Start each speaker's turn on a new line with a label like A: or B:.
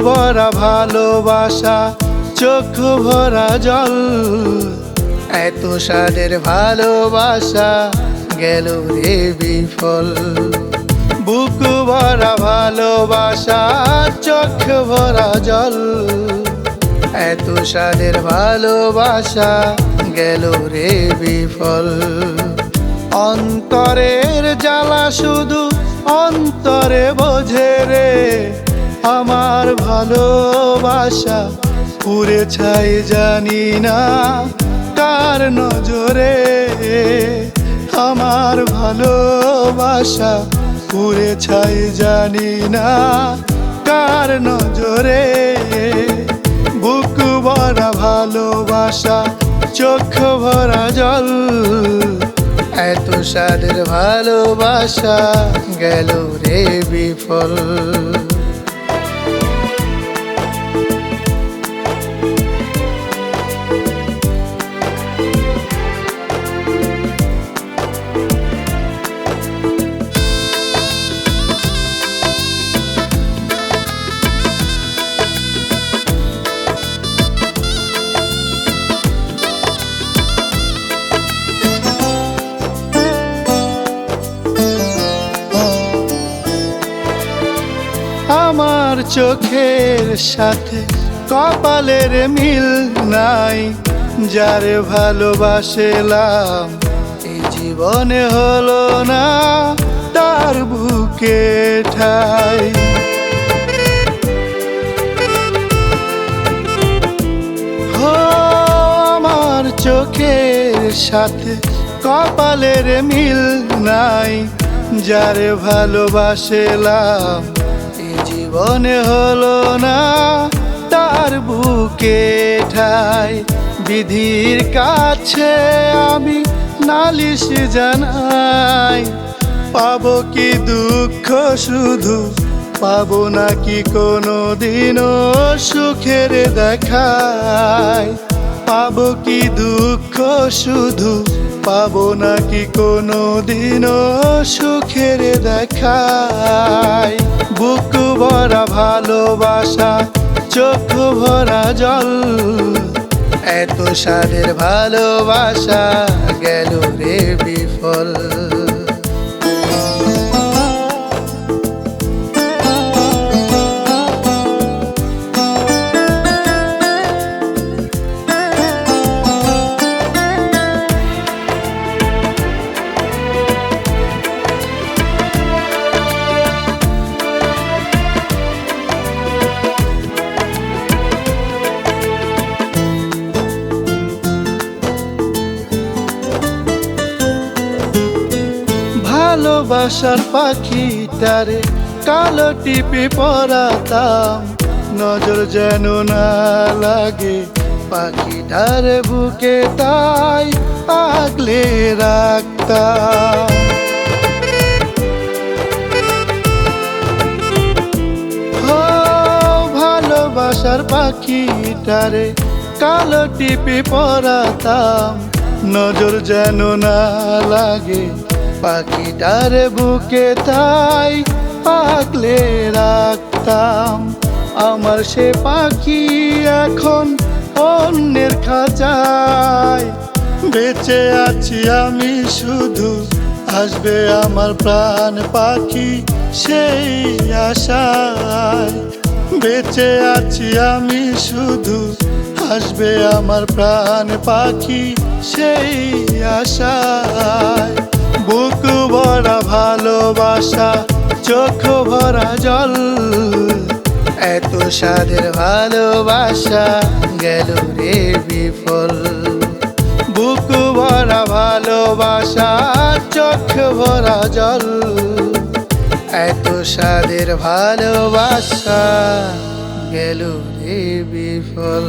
A: ভরা ভালোবাসা, চোখ ভরা জল। এত স্বাদের ভালোবাসা গেল রে বিফল। বুক ভরা ভালোবাসা, চোখ ভরা জল। এত স্বাদের ভালোবাসা গেল রে বিফল। অন্তরের জ্বালা শুধু অন্তরে বোঝে রে, আমার ভালোবাসা পুড়ে ছাই জানি না কার নজরে। আমার ভালোবাসা পুড়ে ছাই জানি না কার নজরে। বুক ভরা ভালোবাসা, চোখ ভরা জল। এত স্বাদের ভালোবাসা গেল রে বিফল। আমার চোখের সাথে কপালের মিল নাই, যারে ভালোবাসলাম এই জীবনে হলো না তার বুকে ঠাই। আমার চোখের সাথে কপালের মিল নাই, যারে ভালোবাসলাম জীবনে হলো না তার বুকে ঠাই। বিধির কাছে আমি নালিশ জানাই, পাবো কি দুঃখ শুধু, পাবো নাকি কোনো দিনও সুখের দেখাই। পাবো কি দুঃখ শুধু, পাবো নাকি কোনো দিনও সুখের দেখাই। বুক ভরা ভালোবাসা, চোখ ভরা জল। এত স্বাদের ভালোবাসা গেল রে বিফল। ভালোবাসার পাখিটারে কালো টিপে পরাতাম, নজর যেন না লাগে পাখিটার বুকে, তাই আগলে রাখতাম। ভালোবাসার পাখিটারে কালো টিপে পরাতাম, নজর যেন না লাগে পাখিটার বুকে, তাই আগলে রাখতাম। আমার সে পাখি এখন অন্যের খাঁচায়, বেঁচে আছি আমি শুধু আসবে আমার প্রাণ পাখি সেই আশায়। বেঁচে আছি আমি শুধু আসবে আমার প্রাণ পাখি সেই আশায়। বুক ভরা ভালোবাসা, চোখ ভরা জল। এত স্বাদের ভালোবাসা গেল রে বিফল। বুক ভরা ভালোবাসা, চোখ ভরা জল। এত স্বাদের ভালোবাসা গেল রে বিফল।